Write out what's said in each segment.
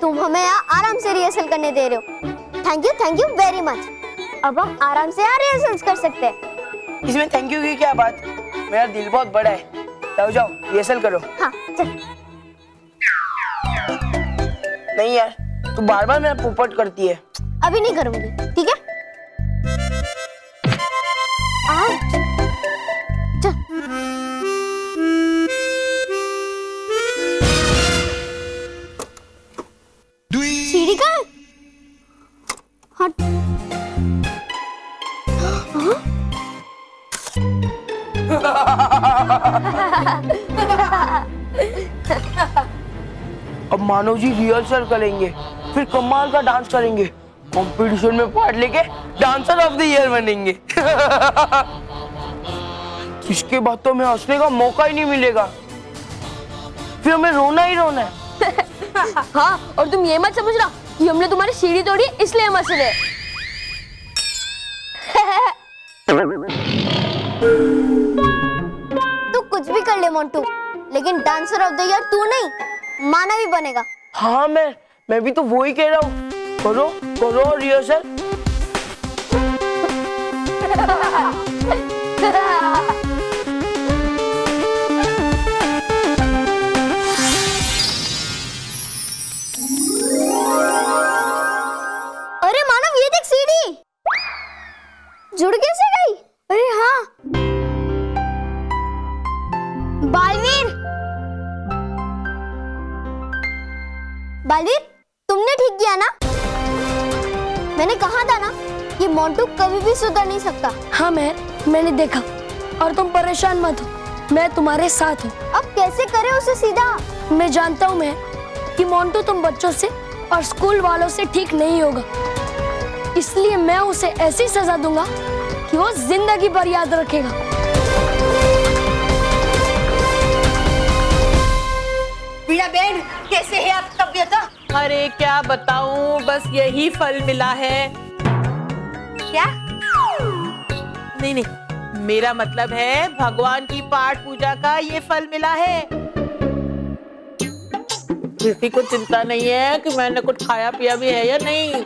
तुम हमें यहाँ आराम से रिहर्सल करने दे रहे हो। Thank you very much. अब हम आराम से यहाँ रिहर्सल कर सकते हैं। इसमें थैंक यू की क्या बात, मेरा दिल बहुत बड़ा है। जाओ जाओ रिहर्सल करो। हाँ चल। नहीं यार, तू बार बार मेरा पोपट करती है। अभी नहीं करूंगी, ठीक है? आओ चल। सीढ़ी कहाँ है? हट। अब मानव जी रिहर्सल करेंगे, फिर कमाल का डांस करेंगे, कंपटीशन में पार्ट लेके डांसर ऑफ द ईयर बनेंगे। इसके बाद तो हमें हंसने का मौका ही नहीं मिलेगा, फिर हमें रोना ही रोना है। हाँ, और तुम ये मत समझना कि हमने तुम्हारी सीढ़ी तोड़ी इसलिए हम हंस रहे। तू कुछ भी कर ले मोंटू, लेकिन डांसर ऑफ द ईयर तू नहीं, मानव ही बनेगा। हाँ मैं भी तो वो ही कह रहा हूँ। करो करो रिहर्सल। अरे मानव, ये देख सीढ़ी जुड़ कैसे गई? अरे हाँ, बालवीर बालवीर, तुमने ठीक किया ना? मैंने कहा था ना कि मोंटू कभी भी सुधर नहीं सकता। हाँ मैंने देखा, और तुम परेशान मत हो, मैं तुम्हारे साथ हूँ। अब कैसे करे उसे सीधा? मैं जानता हूँ कि मोंटू तुम बच्चों से और स्कूल वालों से ठीक नहीं होगा, इसलिए मैं उसे ऐसी सजा दूंगा कि वो जिंदगी भर याद रखेगा। वीणा बहन, कैसे है आपकी तबीयत? अरे क्या बताऊं, बस यही फल मिला है। क्या? नहीं, मेरा मतलब है भगवान की पाठ पूजा का ये फल मिला है। किसी को चिंता नहीं है कि मैंने कुछ खाया पिया भी है या नहीं।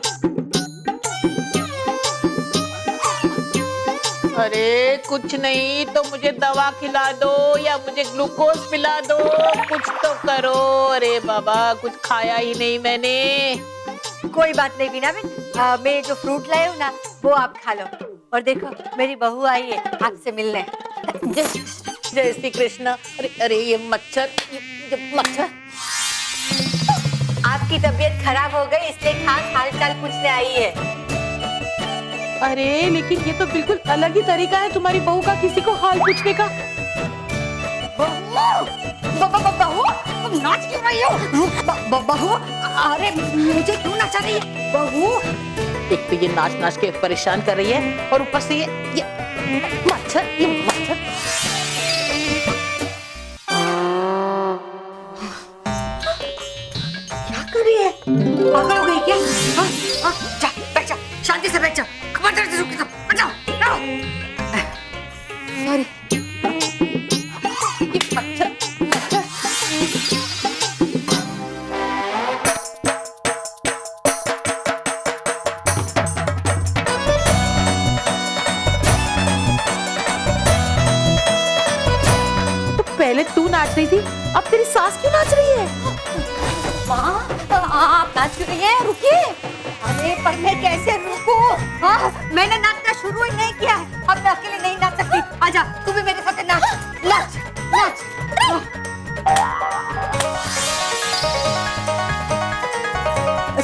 अरे कुछ नहीं तो मुझे दवा खिला दो या मुझे ग्लूकोज पिला दो, कुछ तो करो। अरे बाबा, कुछ खाया ही नहीं मैंने। कोई बात नहीं वीणा बहन, मैं जो फ्रूट लाई हूँ ना वो आप खा लो। और देखो, मेरी बहू आई है आपसे मिलने। जय श्री कृष्ण। अरे ये मच्छर। आपकी तबीयत खराब हो गई इसलिए खास हालचाल पूछने आई है। अरे लेकिन ये तो बिल्कुल अलग ही तरीका है तुम्हारी बहू का किसी को हाल पूछने का। बहू, तुम नाच क्यों रही हो? बहू, अरे मुझे क्यों नचा रही है बहू? एक तो ये नाच के परेशान कर रही है, और ऊपर से ये मच्छर। क्या कर रही है? पागल हो गई क्या? हाँ, जा बैठ जा, शांति से बैठ जा। सॉरी। तो पहले तू नाच रही थी, अब तेरी सास क्यों नाच रही है? माँ, आप नाच क्यों रही हैं? रुकिए। अरे पर मैं कैसे रुकूं? हाँ, मैंने नाचना शुरू ही नहीं किया है। अब मैं अकेले नहीं नाच सकती। आजा, तू भी मेरे साथ नाच।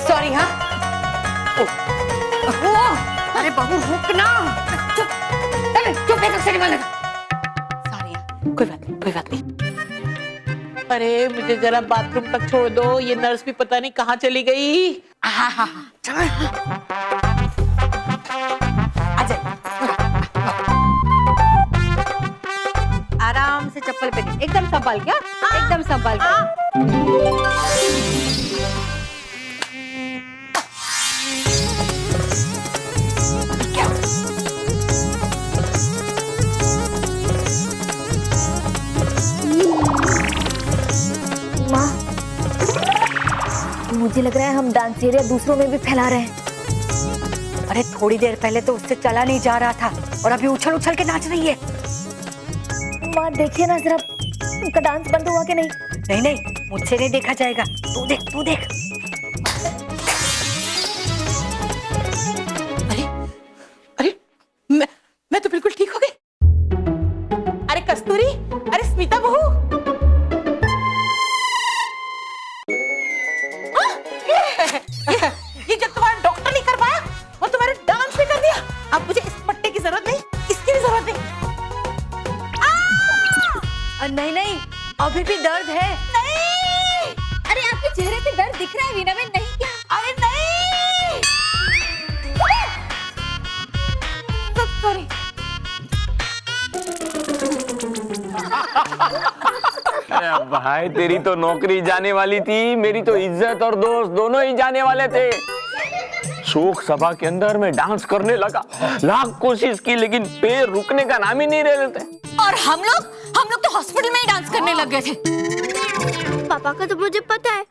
सॉरी। हाँ, अरे बहू रुक ना। चुप है, सॉरी। कोई बात नहीं। अरे मुझे जरा बाथरूम तक छोड़ दो, ये नर्स भी पता नहीं कहाँ चली गई। हाँ, आराम से चप्पल पहन, एकदम संभाल के। एकदम संभाल के। मुझे लग रहा है हम डांस एरिया दूसरों में भी फैला रहे हैं। अरे थोड़ी देर पहले तो उससे चला नहीं जा रहा था और अभी उछल उछल के नाच रही है। माँ देखिए ना जरा, उनका डांस बंद हुआ कि नहीं? नहीं नहीं, मुझसे नहीं देखा जाएगा, तू देख तू देख। अरे मैं तो बिल्कुल ठीक हो गई। अरे कस्तूरी, अरे स्मिता बहू, ये जो तुम्हारा डॉक्टर नहीं कर पाया वो तुम्हारे डांस ने कर दिया। अब मुझे इस पट्टे की जरूरत नहीं, इसकी भी जरूरत नहीं। नहीं नहीं, अभी भी दर्द है। नहीं, अरे आपके चेहरे पे दर्द दिख रहा है वीना में, नहीं क्या? अरे नहीं, सॉरी। अरे भाई तेरी तो नौकरी जाने वाली थी, मेरी तो इज्जत और दोस्त दोनों ही जाने वाले थे। शोक सभा के अंदर मैं डांस करने लगा, लाख कोशिश की लेकिन पैर रुकने का नाम ही नहीं ले लेते। और हम लोग तो हॉस्पिटल में ही डांस करने लग गए थे। पापा का तो मुझे पता है,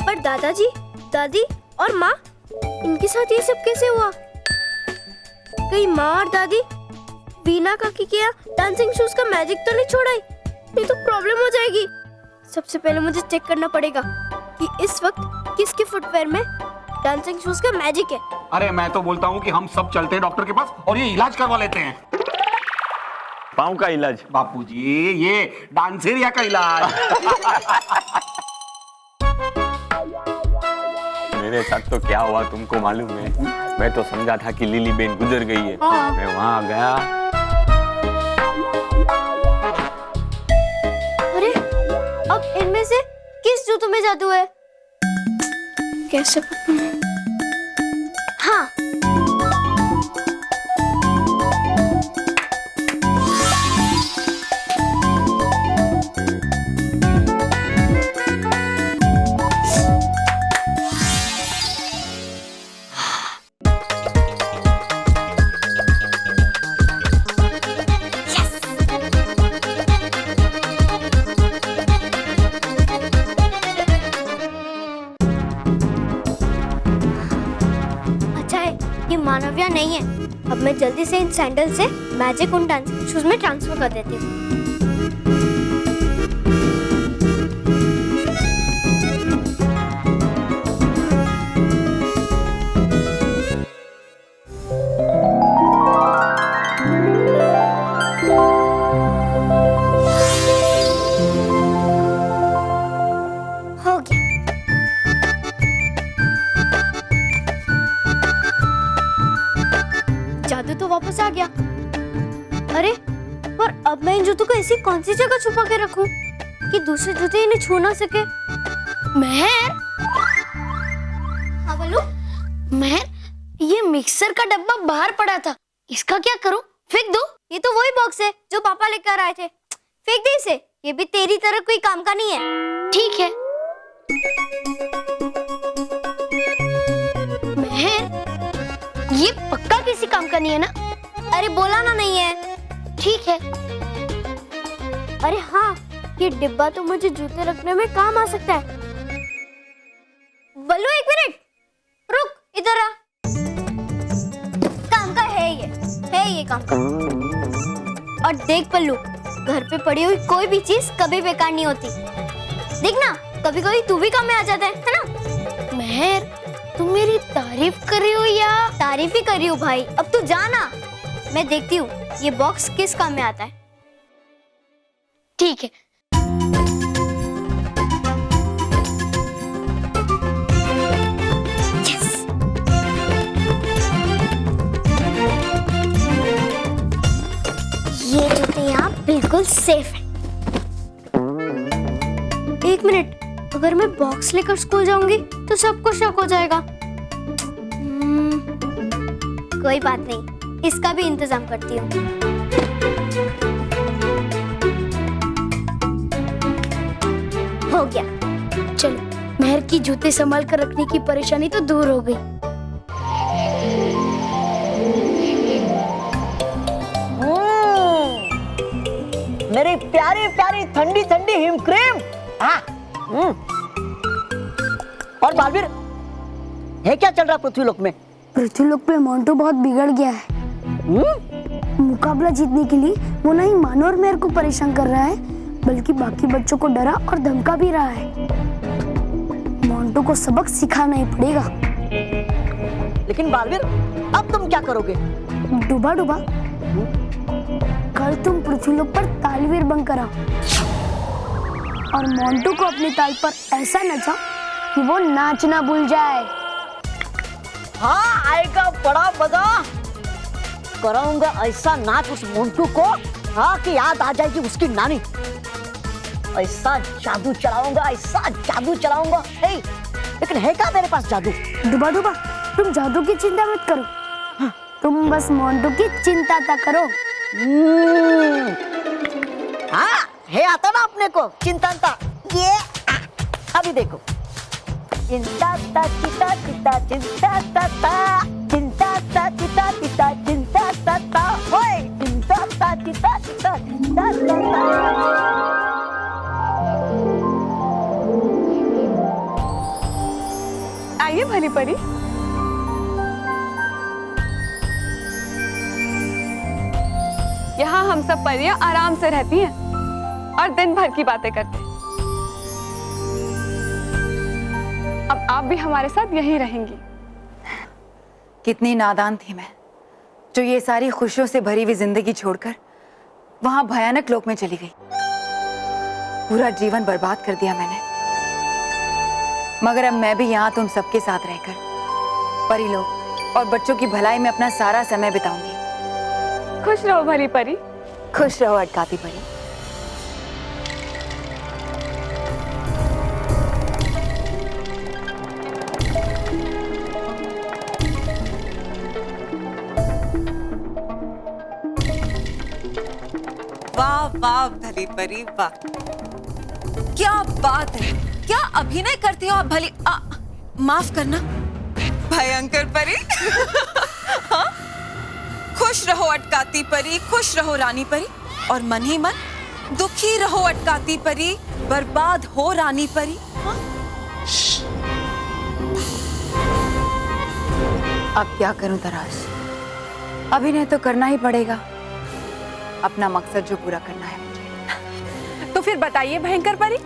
पर दादाजी, दादी और माँ, इनके साथ ये सब कैसे हुआ? कहीं माँ और दादी वीना काकी के यहाँ डांसिंग शूज का मैजिक तो नहीं छोड़ा? नहीं तो प्रॉब्लम हो जाएगी। सबसे पहले मुझे चेक करना पड़ेगा कि इस वक्त किसके फुटवेयर में डांसिंग शूज का मैजिक है। अरे मैं तो बोलता हूँ कि हम सब चलते हैं डॉक्टर के पास और ये इलाज करवा लेते हैं। पाँव का इलाज? बापूजी, ये डांसेरिया का इलाज। मेरे साथ तो क्या हुआ तुमको मालूम है? मैं तो समझा था कि लिली बेन गुजर गई है। मैं वहां गया, अरे अब इनमें से किस जूतों में जादू है? कैसे पता? हाँ, मानविया नहीं है। अब मैं जल्दी से इन सैंडल से मैजिक उन डांसिंग शूज में ट्रांसफर कर देती हूँ। हो गया। जादू तो वापस आ गया। अरे पर अब मैं इन जूतों को ऐसी कौन सी जगह छुपा के रखूं कि दूसरे जूते इन्हें छू ना सके? महर, हाँ बोलो। महर, ये मिक्सर का डब्बा बाहर पड़ा था, इसका क्या करूं? फेंक दो? ये तो वही बॉक्स है जो पापा लेकर आए थे। फेंक दे इसे, ये भी तेरी तरह कोई काम का नहीं है। ठीक है। महर, ये पक्का किसी काम का नहीं है ना? अरे बोला ना नहीं है। ठीक है। अरे हाँ, ये डिब्बा तो मुझे जूते रखने में काम आ सकता है। बल्लू एक मिनट रुक, इधर आ। काम का है ये काम का। और देख पल्लू, घर पे पड़ी हुई कोई भी चीज कभी बेकार नहीं होती। देख ना, कभी कभी तू भी काम में आ जाता है ना? महर, तुम मेरी तारीफ कर रही हो या? तारीफ ही कर रही हूँ भाई। अब तू जाना, मैं देखती हूँ ये बॉक्स किस काम में आता है। ठीक है। ये जूते यहाँ बिल्कुल सेफ है। एक मिनट, अगर मैं बॉक्स लेकर स्कूल जाऊंगी तो सबको शक हो जाएगा। कोई बात नहीं, इसका भी इंतजाम करती हूँ। हो गया। चलो, महर की जूते संभाल कर रखने की परेशानी तो दूर हो गई। मेरी प्यारी प्यारी ठंडी ठंडी हिम क्रीम। और बालवीर, है क्या चल रहा पृथ्वीलोक में? पृथ्वीलोक पे मोंटू बहुत बिगड़ गया है। मुकाबला जीतने के लिए वो नहीं मानो और मेरे को परेशान कर रहा है, बल्कि बाकी बच्चों को डरा और धमका भी रहा है। मोंटू को सबक सिखाना ही पड़ेगा। लेकिन बालवीर, अब तुम क्या करोगे? डूबा डूबा, कल तुम पृथ्वीलोक पर तालवीर बनकर आओ और मोंटू को अपनी ताल पर ऐसा नचाओ कि वो नाचना भूल जाए। हाँ, आएगा बड़ा मजा। कराऊंगा ऐसा नाच उस मोंटू को, हाँ, कि याद आ जाएगी उसकी नानी। ऐसा जादू चलाऊंगा। हे, लेकिन है क्या मेरे पास जादू? डूबा डूबा, तुम जादू की चिंता मत करो, तुम बस मोंटू की चिंता ता करो। हाँ, है आता ना अपने को चिंता। ये अभी देखो, चिंता ता चिता चिता चिंता ता ता, चिंता ता चिता चिता चिंता ता ता, होय, चिंता ता चिता चिता चिंता ता ता। आइए भली परी। यहाँ हम सब परियां आराम से रहती हैं और दिन भर की बातें करते हैं। अब आप भी हमारे साथ यहीं रहेंगी। कितनी नादान थी मैं, जो ये सारी खुशियों से भरी हुई जिंदगी छोड़कर वहां भयानक लोक में चली गई। पूरा जीवन बर्बाद कर दिया मैंने। मगर अब मैं भी यहाँ तुम सबके साथ रहकर परीलोक और बच्चों की भलाई में अपना सारा समय बिताऊंगी। खुश रहो भली परी। खुश रहो अटकाती परी। वाह वाह भली परी वाह, क्या बात है, क्या अभिनय करते हो आप भली। माफ करना भयंकर परी। हाँ? खुश रहो अटकाती परी, खुश रहो रानी परी, और मन ही मन दुखी रहो अटकाती परी, बर्बाद हो रानी परी। हाँ? अब क्या करूं तराश, अभिनय तो करना ही पड़ेगा, अपना मकसद जो पूरा करना है मुझे। तो फिर बताइए भयंकर परी,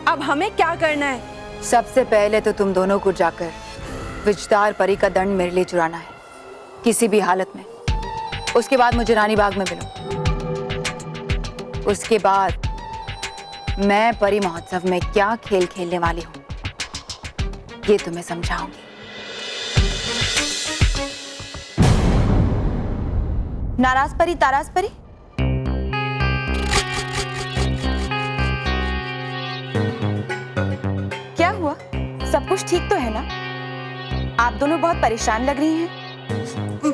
अब हमें क्या करना है? सबसे पहले तो तुम दोनों को जाकर विजदार परी का दंड मेरे लिए चुराना है, किसी भी हालत में। उसके बाद मुझे रानी बाग में मिलो। उसके बाद मैं परी महोत्सव में क्या खेल खेलने वाली हूँ ये तुम्हें समझाऊंगी। नाराज परी, ताराज परी, क्या हुआ? सब कुछ ठीक तो है ना? आप दोनों बहुत परेशान लग रही हैं।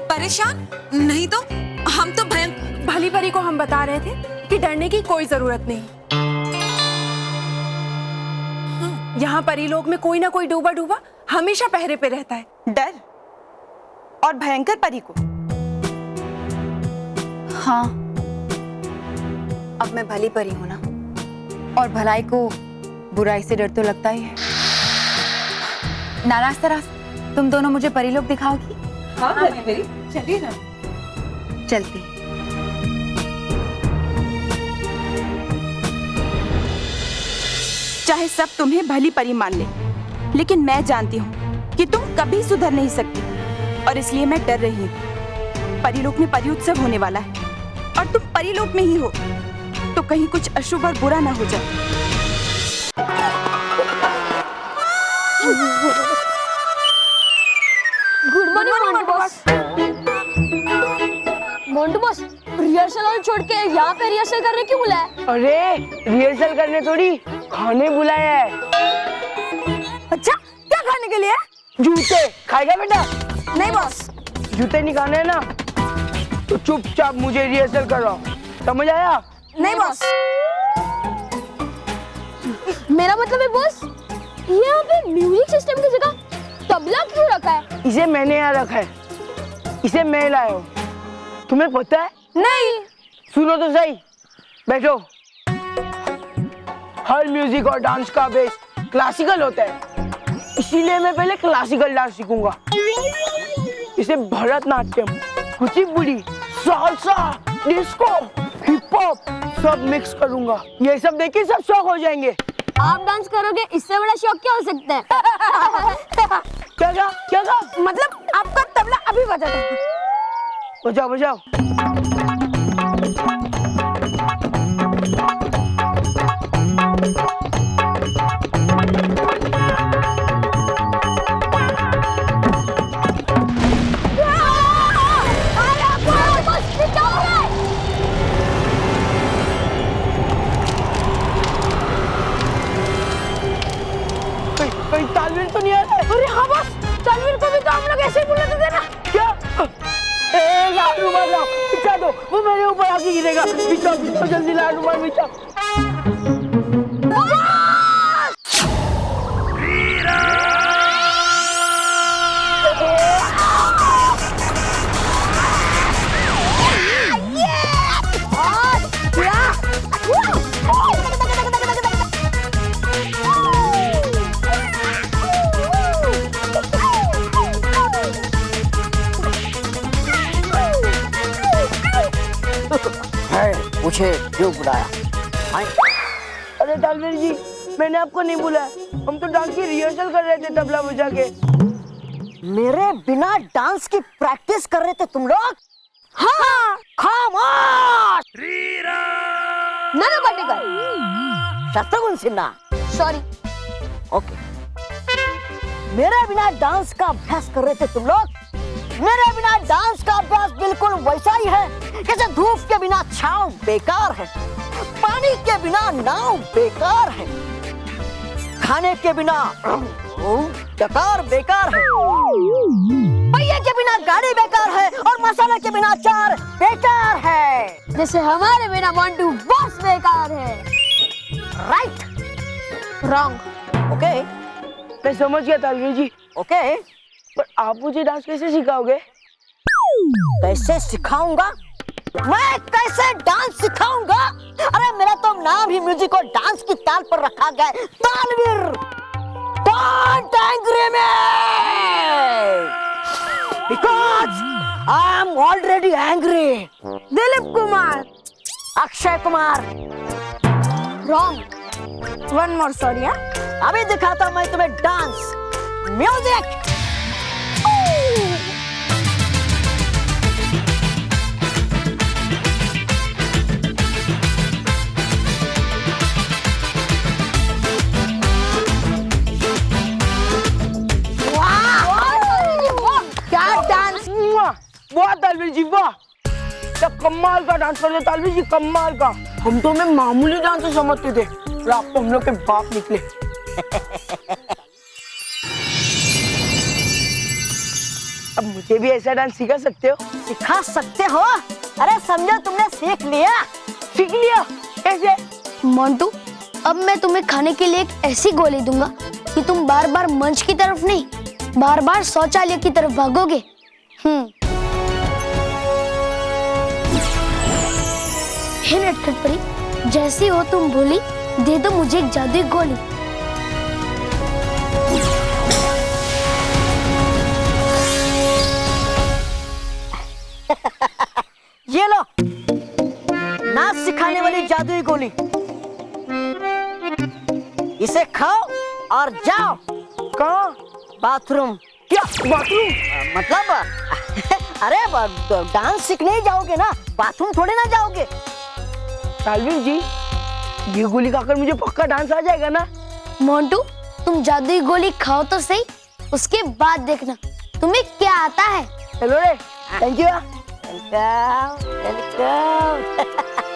परेशान नहीं तो, हम तो भली परी को हम बता रहे थे कि डरने की कोई जरूरत नहीं। यहाँ परीलोक में कोई ना कोई डूबा डूबा हमेशा पहरे पे रहता है। डर? और भयंकर परी को? हाँ, अब मैं भली परी हूं ना, और भलाई को बुराई से डर तो लगता ही है। नाराज तराज, तुम दोनों मुझे परीलोक दिखाओगी? हाँ मेरी, चलिए ना। चलती। चाहे सब तुम्हें भली परी मान ले, लेकिन मैं जानती हूँ कि तुम कभी सुधर नहीं सकती, और इसलिए मैं डर रही हूँ। परीलोक में परी उत्सव होने वाला है और तुम परीलोक में ही हो, तो कहीं कुछ अशुभ और बुरा ना हो जाए। Good morning Montu boss. Montu boss, rehearsal hall छोड़ के यहाँ पे रिहर्सल करने क्यों बुलाया? अरे रिहर्सल करने थोड़ी, खाने बुलाया है। अच्छा, क्या खाने के लिए? जूते खाएगा बेटा? नहीं बॉस। जूते नहीं खाने ना तो चुपचाप मुझे रिहर्सल कराओ, समझ आया? नहीं बॉस। मेरा मतलब है बॉस, यहाँ पे म्यूजिक सिस्टम की जगह तबला क्यों रखा है? इसे मैंने यहाँ रखा है, इसे मैं लाया हूँ। तुम्हें पता है? नहीं। सुनो तो सही, बैठो। हर म्यूजिक और डांस का बेस क्लासिकल होता है, इसीलिए मैं पहले क्लासिकल डांस सीखूंगा। इसे Bharatanatyam, Kuchipudi, salsa, disco, hip hop सब मिक्स करूंगा। ये सब देख के सब शौक हो जाएंगे। आप डांस करोगे, इससे बड़ा शौक क्या हो सकता है? क्या मतलब आपका तबला अभी बजा था। बजाओ बजाओ। कहीं तालवीर तो नहीं आ रहा है? अरे हाँ बस, तालवीर को भी तो हम लोग ऐसे ही बुलाते थे ना। क्या? लाल रुमाल लाओ, बिछा दो, वो मेरे ऊपर आके गिरेगा। बिछाओ जल्दी लाल रुमाल बिछाओ। पूछे क्यों बुलाया? अरे तालवीर जी, मैंने आपको नहीं बुलाया। हम तो डांस की रिहर्सल कर रहे थे तबला बजा के। मेरे बिना डांस की प्रैक्टिस कर रहे थे तुम लोग? हाँ, खामोश। नाना पाटेकर, शत्रुघ्न सिन्हा, सॉरी। ओके। मेरे बिना डांस का अभ्यास कर रहे थे तुम लोग? मेरे बिना डांस का अभ्यास बिल्कुल वैसा ही है जैसे धूप के बिना छांव बेकार है, पानी के बिना नाव बेकार है, खाने के बिना डकार बेकार है, पहिए के बिना गाड़ी बेकार है और मसाला के बिना अचार बेकार है। जैसे हमारे बिना मोंटू बस बेकार है। Right, wrong. ओके, मैं समझ गया तालवीर जी। ओके, पर आप मुझे डांस कैसे सिखाओगे? कैसे सिखाऊंगा? मैं कैसे डांस सिखाऊंगा? अरे मेरा तो नाम ही म्यूजिक और डांस की ताल पर रखा गया है, तालवीर। Don't angry me because I am already angry. Dilip Kumar. Akshay Kumar. Wrong. One more, sorry. अभी दिखाता हूं मैं तुम्हें डांस। म्यूजिक। वाह तालवीर जी वाह, क्या कमाल का डांस कर रहे तालवीर जी, कमाल का। हम तो हमें मामूली डांस समझते थे और आप तो हम लोग के बाप निकले। अब मुझे भी ऐसा डांस सिखा सकते हो? सिखा सकते हो? अरे समझो तुमने सीख लिया। सीख लिया? कैसे? मोंटू, अब मैं तुम्हें खाने के लिए एक ऐसी गोली दूंगा कि तुम बार बार मंच की तरफ नहीं, बार बार शौचालय की तरफ भागोगे। हे नटखट परी, जैसी हो तुम भोली, दे दो मुझे एक जादुई गोली। ये लो, नाच सिखाने वाली जादुई गोली। इसे खाओ और जाओ। कहाँ? बाथरूम। क्या बाथरूम? मतलब अरे डांस सीखने ही जाओगे ना, बाथरूम थोड़े ना जाओगे। तालवीर जी, ये गोली खाकर मुझे पक्का डांस आ जाएगा ना? मोंटू, तुम जादुई गोली खाओ तो सही, उसके बाद देखना तुम्हें क्या आता है। चलो रे, थैंक यू। Welcome, welcome.